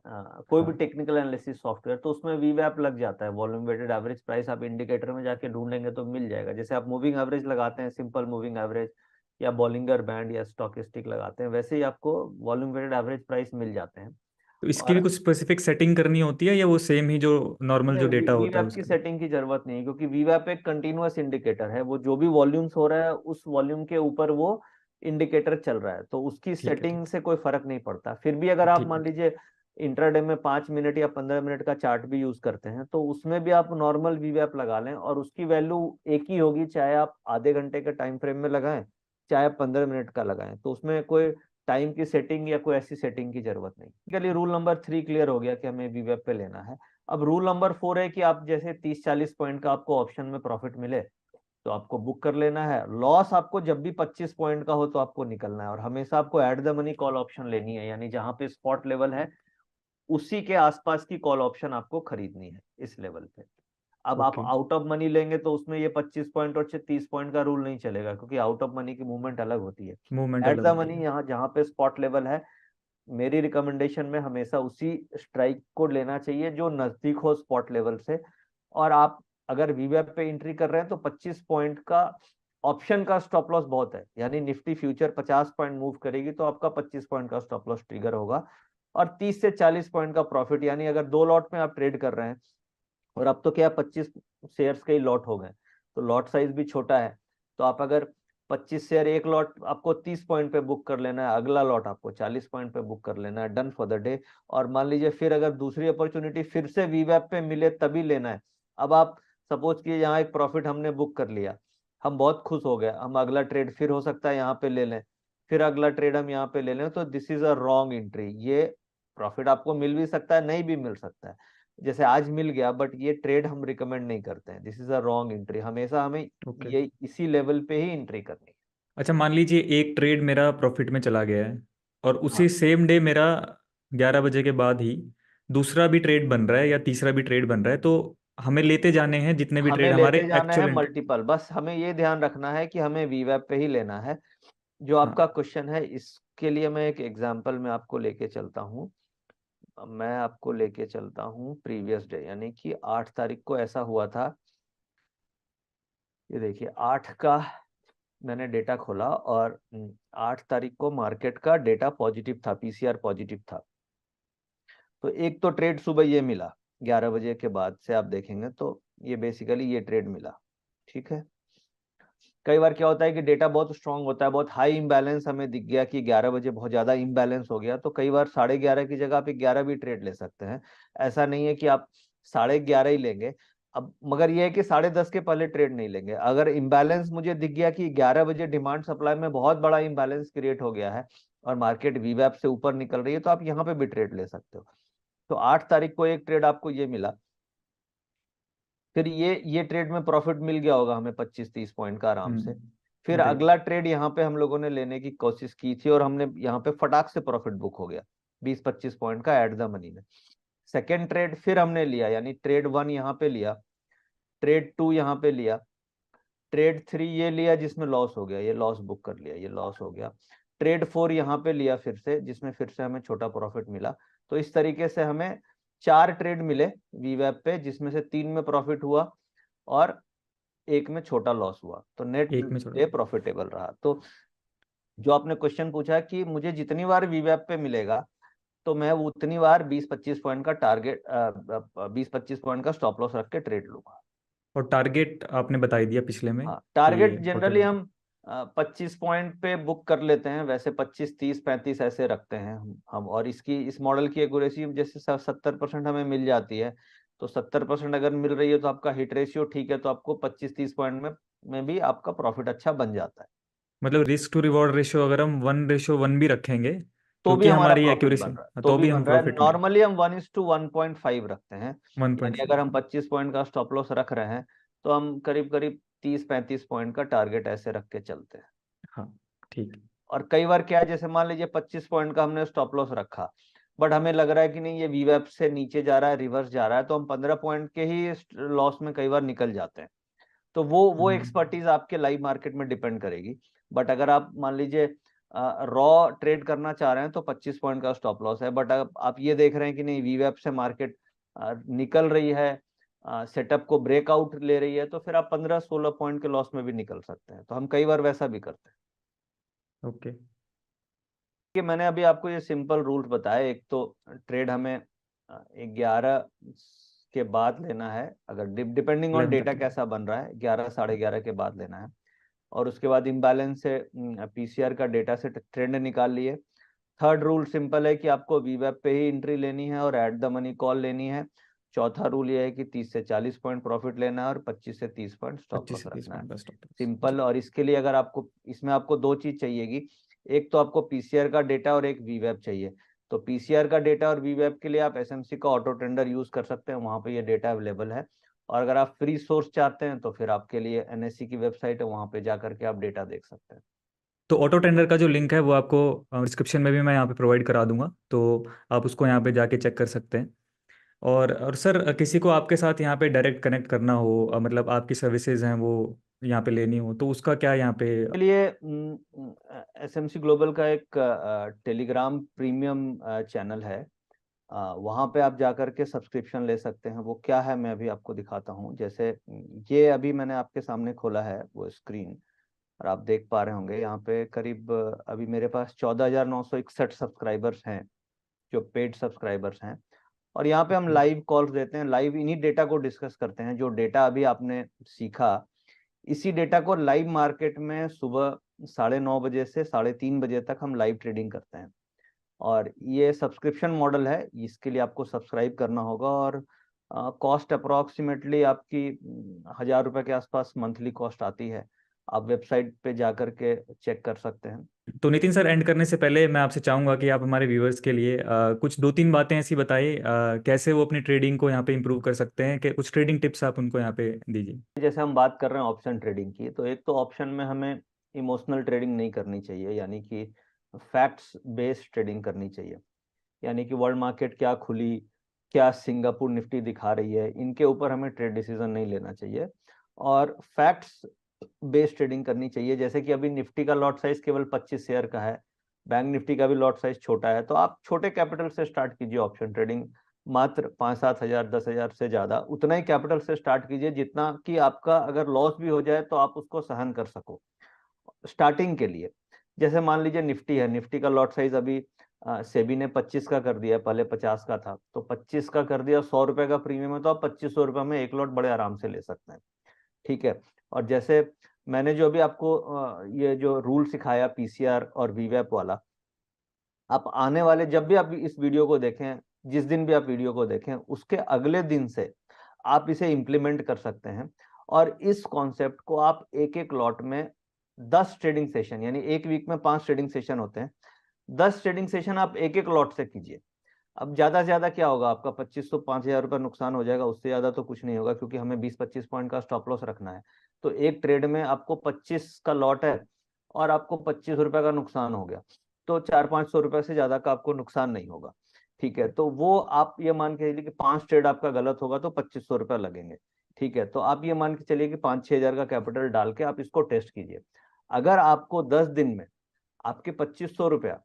कोई भी हाँ। टेक्निकल एनालिसिस सॉफ्टवेयर, तो उसमें वीवैप लग जाता है। वॉल्यूम वेटेड एवरेज प्राइस आप इंडिकेटर में जाके ढूंढेंगे तो मिल जाएगा। जैसे आप मूविंग एवरेज लगाते हैं, सिंपल मूविंग एवरेज या बॉलिंगर बैंड या स्टॉकेस्टिक लगाते हैं, वैसे ही आपको वॉल्यूम वेटेड एवरेज प्राइस मिल जाते हैं। तो इसकी भी और कुछ स्पेसिफिक सेटिंग करनी होती है, या वो सेम ही जो नॉर्मल जो डेटा होता है वीवैप की उसका? सेटिंग की जरूरत नहीं है, क्योंकि वीवैप एक कंटिन्यूअस इंडिकेटर है। वो जो भी वॉल्यूम्स हो रहा है उस वॉल्यूम के ऊपर वो इंडिकेटर चल रहा है, तो उसकी ठीक है। सेटिंग ठीक से कोई फर्क नहीं पड़ता। फिर भी अगर है। आप ठीक है। मान लीजिए इंट्राडे में 5 मिनट या 15 मिनट का चार्ट भी यूज करते हैं, तो उसमें भी आप नॉर्मल वीवैप लगा लें और उसकी वैल्यू एक ही होगी, चाहे आप आधे घंटे के टाइम फ्रेम में लगाएं, चाहे 15 मिनट का लगाएं। तो उसमें कोई टाइम की सेटिंग या कोई ऐसी सेटिंग की जरूरत नहीं। चलिए, रूल नंबर 3 क्लियर हो गया कि हमें वीवैप पे लेना है। अब रूल नंबर 4 है कि आप जैसे 30-40 पॉइंट का आपको ऑप्शन में प्रॉफिट मिले तो आपको बुक कर लेना है। लॉस आपको जब भी 25 पॉइंट का हो तो आपको निकलना है, और हमेशा आपको at the money call option लेनी है, यानी जहां पे स्पॉट लेवल है उसी के आसपास की कॉल ऑप्शन आपको खरीदनी है इस लेवल पे। अब आप ओके। आउट ऑफ मनी लेंगे तो उसमें ये 25 पॉइंट और 30 पॉइंट का रूल नहीं चलेगा, क्योंकि आउट ऑफ मनी की मूवमेंट अलग होती है। मूवमेंट एट अलग द होती मनी है। यहाँ जहाँ पे स्पॉट लेवल है, मेरी रिकमेंडेशन में हमेशा उसी स्ट्राइक को लेना चाहिए जो नजदीक हो स्पॉट लेवल से। और आप अगर वीवैप पे एंट्री कर रहे हैं तो 25 पॉइंट का ऑप्शन का स्टॉप लॉस बहुत है, यानी निफ्टी फ्यूचर 50 पॉइंट मूव करेगी तो आपका 25 पॉइंट का स्टॉप लॉस ट्रिगर होगा। और 30 से 40 पॉइंट का प्रॉफिट, यानी अगर 2 लॉट में आप ट्रेड कर रहे हैं, और अब तो क्या 25 शेयर्स के ही लॉट हो गए, तो लॉट साइज भी छोटा है। तो आप अगर 25 शेयर एक लॉट आपको 30 पॉइंट पे बुक कर लेना है, अगला लॉट आपको 40 पॉइंट पे बुक कर लेना है, डन फॉर द डे। और मान लीजिए फिर अगर दूसरी अपॉर्चुनिटी फिर से वीवैप पे मिले तभी लेना है। अब आप सपोज कि यहाँ एक प्रॉफिट हमने बुक कर लिया, हम बहुत खुश हो गए, हम अगला ट्रेड फिर हो सकता है यहाँ पे ले लें, फिर अगला ट्रेड हम यहाँ पे ले लें, तो this is a wrong entry. ये प्रॉफिट आपको मिल भी सकता है, नहीं भी मिल सकता है। जैसे आज मिल गया, बट ये ट्रेड हम रिकमेंड नहीं करते हैं, this is a wrong entry. हमेशा हमें ओके। ये इसी लेवल पे ही एंट्री करनी है। अच्छा, मान लीजिए एक ट्रेड मेरा प्रॉफिट में चला गया है, और उसी हाँ, सेम डे मेरा 11 बजे के बाद ही दूसरा भी ट्रेड बन रहा है या तीसरा भी ट्रेड बन रहा है, तो हमें लेते जाने हैं जितने भी हमें ट्रेड लेते हमारे जाना है एक्चुअल एंट्री। मल्टीपल, बस हमें ये ध्यान रखना है कि हमें वीवैप पे ही लेना है। जो आपका हाँ। क्वेश्चन है इसके लिए मैं एक एग्जांपल में आपको लेके चलता हूँ। मैं आपको लेके चलता हूँ प्रीवियस डे, यानी कि 8 तारीख को ऐसा हुआ था। ये देखिए, 8 का मैंने डेटा खोला और 8 तारीख को मार्केट का डेटा पॉजिटिव था, पीसीआर पॉजिटिव था। तो एक तो ट्रेड सुबह ये मिला, 11 बजे के बाद से आप देखेंगे तो ये बेसिकली ये ट्रेड मिला। ठीक है। कई बार क्या होता है कि डेटा बहुत स्ट्रांग होता है, बहुत हाई इम्बैलेंस हमें दिख गया कि 11 बजे बहुत ज्यादा इम्बैलेंस हो गया, तो कई बार 11:30 की जगह आप 11 भी ट्रेड ले सकते हैं। ऐसा नहीं है कि आप 11:30 ही लेंगे। अब मगर ये है कि 10:30 के पहले ट्रेड नहीं लेंगे। अगर इम्बैलेंस मुझे दिख गया कि 11 बजे डिमांड सप्लाई में बहुत बड़ा इम्बैलेंस क्रिएट हो गया है और मार्केट वीवैप से ऊपर निकल रही है, तो आप यहाँ पे भी ट्रेड ले सकते हो। तो 8 तारीख को एक ट्रेड आपको ये मिला। फिर ये ट्रेड में प्रॉफिट मिल गया होगा हमें 25-30 पॉइंट का आराम से। फिर राइट। अगला ट्रेड यहाँ पे हम लोगों ने लेने की कोशिश की थी और हमने यहाँ पे फटाक से प्रॉफिट बुक हो गया 20-25 पॉइंट का एट द मनी में। सेकेंड ट्रेड फिर हमने लिया, यानी ट्रेड 1 यहाँ पे लिया, ट्रेड 2 यहाँ पे लिया, ट्रेड 3 ये लिया जिसमें लॉस हो गया, ये लॉस बुक कर लिया, ये लॉस हो गया। ट्रेड 4 यहाँ पे लिया फिर से, जिसमें फिर से हमें छोटा प्रॉफिट मिला। तो इस तरीके से हमें 4 ट्रेड मिले वीवैप पे, जिसमें से 3 में प्रॉफिट हुआ और एक में छोटा लॉस हुआ, तो नेट एक में छोड़ा। डे प्रॉफिटेबल रहा। तो जो आपने क्वेश्चन पूछा कि मुझे जितनी बार वीवैप पे मिलेगा तो मैं वो उतनी बार 20-25 पॉइंट का टारगेट, 20-25 पॉइंट का स्टॉप लॉस रख के ट्रेड लूंगा। और टारगेट आपने बता ही दिया पिछले में हाँ, कि टारगेट जनरली 40। हम 25 पॉइंट पे बुक कर लेते हैं, वैसे 25, 30, 35 ऐसे रखते हैं हम। और इसकी इस मॉडल की एक्यूरेसी जैसे 70% हमें मिल जाती है, तो 70% अगर मिल रही है तो आपका हिट रेशियो ठीक है, तो आपको 25-30 पॉइंट में भी आपका प्रॉफिट अच्छा बन जाता है। मतलब रिस्क टू रिवॉर्ड रेशियो अगर हम 1:1 भी रखेंगे, तो भी क्योंकि हमारा हमारी प्रॉफिट एक्यूरेसी, बन रहा है, तो तो भी भी बन हम रहा है। प्रॉफिट में नॉर्मली हम 1:1.5 रखते हैं, यानी 1.5। अगर हम 25 पॉइंट का स्टॉप लॉस रख रहे हैं तो हम करीब करीब 30-35 पॉइंट का टारगेट ऐसे रख के चलते हैं। हाँ। ठीक है। और कई बार क्या है, जैसे मान लीजिए 25 पॉइंट का हमने स्टॉप लॉस रखा, बट हमें लग रहा है कि नहीं ये वीवैप से नीचे जा रहा है, रिवर्स जा रहा है, तो हम 15 पॉइंट के ही लॉस में कई बार निकल जाते हैं। तो वो हम्म। एक्सपर्टीज आपके लाइव मार्केट में डिपेंड करेगी। बट अगर आप मान लीजिए रॉ ट्रेड करना चाह रहे हैं तो 25 पॉइंट का स्टॉप लॉस है। बट आप ये देख रहे हैं कि नहीं, वीवेप से मार्केट निकल रही है, सेटअप को ब्रेकआउट ले रही है, तो फिर आप 15-16 पॉइंट के लॉस में भी निकल सकते हैं। तो हम कई बार वैसा भी करते हैं। ओके। कि मैंने अभी आपको ये सिंपल रूल्स बताए। एक तो ट्रेड हमें 11 के बाद लेना है, अगर डिपेंडिंग ऑन डेटा 11:30। कैसा बन रहा है, 11 11:30 के बाद लेना है। और उसके बाद इम्बैलेंस से पीसीआर का डेटा से ट्रेंड निकाल लिए। थर्ड रूल सिंपल है कि आपको वीवेप पे ही एंट्री लेनी है और एट द मनी कॉल लेनी है। चौथा रूल ये है कि 30 से 40 पॉइंट प्रॉफिट लेना है और 25 से 30 पॉइंट स्टॉप 25 लॉस से 30 रखना है। पॉइंट का स्टॉप लॉस जी। सिंपल। और इसके लिए अगर आपको इसमें आपको दो चीज चाहिएगी। एक तो आपको पीसीआर का डेटा और एक वीवेप चाहिए। तो पीसीआर का डेटा और वीवेप के लिए आप एसएमसी का ऑटो टेंडर यूज कर सकते हैं, वहां पे ये डेटा अवेलेबल है। और अगर आप फ्री सोर्स चाहते हैं तो फिर आपके लिए एनएससी की वेबसाइट है, वहां पे जा करके आप डेटा देख सकते हैं। तो ऑटो टेंडर का जो लिंक है वो आपको डिस्क्रिप्शन में भी मैं यहाँ पे प्रोवाइड करा दूंगा, तो आप उसको यहाँ पे जाके चेक कर सकते हैं। और सर, किसी को आपके साथ यहाँ पे डायरेक्ट कनेक्ट करना हो, मतलब आपकी सर्विसेज हैं वो यहाँ पे लेनी हो, तो उसका क्या यहाँ पे? के लिए एसएमसी ग्लोबल का एक टेलीग्राम प्रीमियम चैनल है। वहाँ पे आप जाकर के सब्सक्रिप्शन ले सकते हैं। वो क्या है मैं अभी आपको दिखाता हूँ। जैसे ये अभी मैंने आपके सामने खोला है वो स्क्रीन, और आप देख पा रहे होंगे यहाँ पे करीब अभी मेरे पास 14,961 सब्सक्राइबर्स हैं, जो पेड सब्सक्राइबर्स हैं। और यहाँ पे हम लाइव कॉल्स देते हैं, लाइव इन्हीं डेटा को डिस्कस करते हैं। जो डेटा अभी आपने सीखा, इसी डेटा को लाइव मार्केट में सुबह 9:30 बजे से 3:30 बजे तक हम लाइव ट्रेडिंग करते हैं। और ये सब्सक्रिप्शन मॉडल है, इसके लिए आपको सब्सक्राइब करना होगा। और कॉस्ट अप्रोक्सीमेटली आपकी 1,000 रुपए के आसपास मंथली कॉस्ट आती है। आप वेबसाइट पे जा करके चेक कर सकते हैं। तो नितिन सर, एंड करने से पहले मैं आपसे चाहूंगा कि आप हमारे व्यूअर्स के लिए कुछ 2-3 बातें ऐसी बताइए, कैसे वो अपनी ट्रेडिंग को यहाँ पे इम्प्रूव कर सकते हैं, कि कुछ ट्रेडिंग टिप्स आप उनको यहाँ पे दीजिए। जैसे हम बात कर रहे हैं ऑप्शन ट्रेडिंग की, तो एक तो ऑप्शन में हमें इमोशनल ट्रेडिंग नहीं करनी चाहिए, यानी कि फैक्ट्स बेस्ड ट्रेडिंग करनी चाहिए। यानी कि वर्ल्ड मार्केट क्या खुली, क्या सिंगापुर निफ्टी दिखा रही है, इनके ऊपर हमें ट्रेड डिसीजन नहीं लेना चाहिए। और फैक्ट्स बेस्ड ट्रेडिंग करनी चाहिए। जैसे कि अभी निफ्टी का लॉट साइज केवल 25 शेयर का है, बैंक निफ्टी का भी लॉट साइज छोटा है, तो आप छोटे कैपिटल से स्टार्ट कीजिए ऑप्शन ट्रेडिंग। मात्र 5-7 हजार, 10 हजार से ज्यादा उतना ही कैपिटल से स्टार्ट कीजिए, जितना कि आपका अगर लॉस भी हो जाए तो आप उसको सहन कर सको स्टार्टिंग के लिए। जैसे मान लीजिए निफ्टी है, निफ्टी का लॉट साइज अभी सेबी ने 25 का कर दिया है, पहले 50 का था, तो 25 का कर दिया, 100 रुपए का प्रीमियम है, तो आप 2500 रुपए में एक लॉट बड़े आराम से ले सकते हैं। ठीक है। और जैसे मैंने जो अभी आपको ये जो रूल सिखाया पीसीआर और वीवेप वाला, आप आने वाले जब भी आप इस वीडियो को देखें, जिस दिन भी आप वीडियो को देखें, उसके अगले दिन से आप इसे इम्प्लीमेंट कर सकते हैं। और इस कॉन्सेप्ट को आप एक एक लॉट में 10 ट्रेडिंग सेशन, यानी एक वीक में 5 ट्रेडिंग सेशन होते हैं, 10 ट्रेडिंग सेशन आप एक एक लॉट से कीजिए। अब ज्यादा से ज्यादा क्या होगा, आपका 2500-5,000 रुपये नुकसान हो जाएगा, उससे ज्यादा तो कुछ नहीं होगा, क्योंकि हमें 20-25 पॉइंट का स्टॉप लॉस रखना है। तो एक ट्रेड में आपको 25 का लॉट है और आपको 25 रुपए का नुकसान हो गया, तो 400-500 रुपए से ज्यादा का आपको नुकसान नहीं होगा। ठीक है। तो वो आप ये मान के चलिए कि 5 ट्रेड आपका गलत होगा तो 2500 रुपये लगेंगे। ठीक है। तो आप ये मान के चलिए कि 5-6 हजार का कैपिटल डाल के आप इसको टेस्ट कीजिए। अगर आपको 10 दिन में आपके 2500 रुपया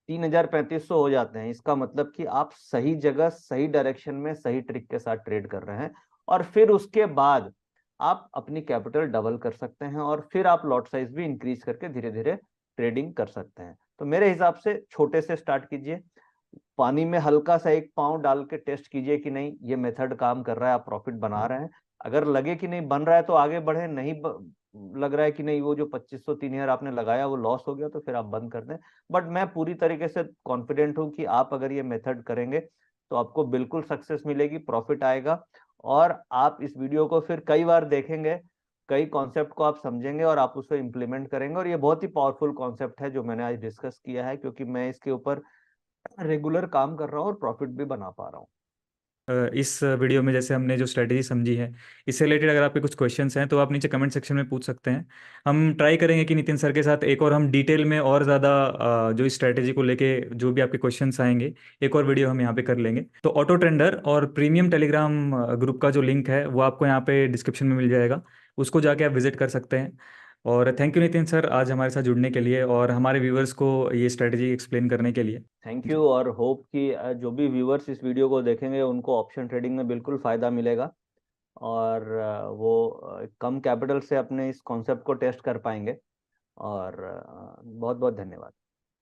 3,000-3,500 हो जाते हैं, इसका मतलब कि आप सही जगह सही डायरेक्शन में सही ट्रिक के साथ ट्रेड कर रहे हैं। और फिर उसके बाद आप अपनी कैपिटल डबल कर सकते हैं, और फिर आप लॉट साइज भी इंक्रीज करके धीरे धीरे ट्रेडिंग कर सकते हैं। तो मेरे हिसाब से छोटे से स्टार्ट कीजिए, पानी में हल्का सा एक पाँव डाल के टेस्ट कीजिए कि नहीं ये मेथड काम कर रहा है, आप प्रॉफिट बना रहे हैं। अगर लगे कि नहीं बन रहा है तो आगे बढ़े, नहीं लग रहा है कि नहीं वो जो 2500-3,000 आपने लगाया वो लॉस हो गया, तो फिर आप बंद कर दें। बट मैं पूरी तरीके से कॉन्फिडेंट हूं कि आप अगर ये मेथड करेंगे तो आपको बिल्कुल सक्सेस मिलेगी, प्रॉफिट आएगा। और आप इस वीडियो को फिर कई बार देखेंगे, कई कॉन्सेप्ट को आप समझेंगे और आप उसको इम्प्लीमेंट करेंगे। और ये बहुत ही पावरफुल कॉन्सेप्ट है जो मैंने आज डिस्कस किया है, क्योंकि मैं इसके ऊपर रेगुलर काम कर रहा हूँ और प्रॉफिट भी बना पा रहा हूँ। इस वीडियो में जैसे हमने जो स्ट्रेटेजी समझी है, इससे रिलेटेड अगर आपके कुछ क्वेश्चंस हैं तो आप नीचे कमेंट सेक्शन में पूछ सकते हैं। हम ट्राई करेंगे कि नितिन सर के साथ एक और हम डिटेल में और ज़्यादा जो इस स्ट्रेटेजी को लेके जो भी आपके क्वेश्चंस आएंगे, एक और वीडियो हम यहाँ पे कर लेंगे। तो ऑटो ट्रेंडर और प्रीमियम टेलीग्राम ग्रुप का जो लिंक है वो आपको यहाँ पे डिस्क्रिप्शन में मिल जाएगा, उसको जाके आप विजिट कर सकते हैं। और थैंक यू नितिन सर, आज हमारे साथ जुड़ने के लिए और हमारे व्यूअर्स को ये स्ट्रेटजी एक्सप्लेन करने के लिए। थैंक जी। यू, और होप कि जो भी व्यूअर्स इस वीडियो को देखेंगे उनको ऑप्शन ट्रेडिंग में बिल्कुल फ़ायदा मिलेगा, और वो कम कैपिटल से अपने इस कॉन्सेप्ट को टेस्ट कर पाएंगे। और बहुत बहुत धन्यवाद।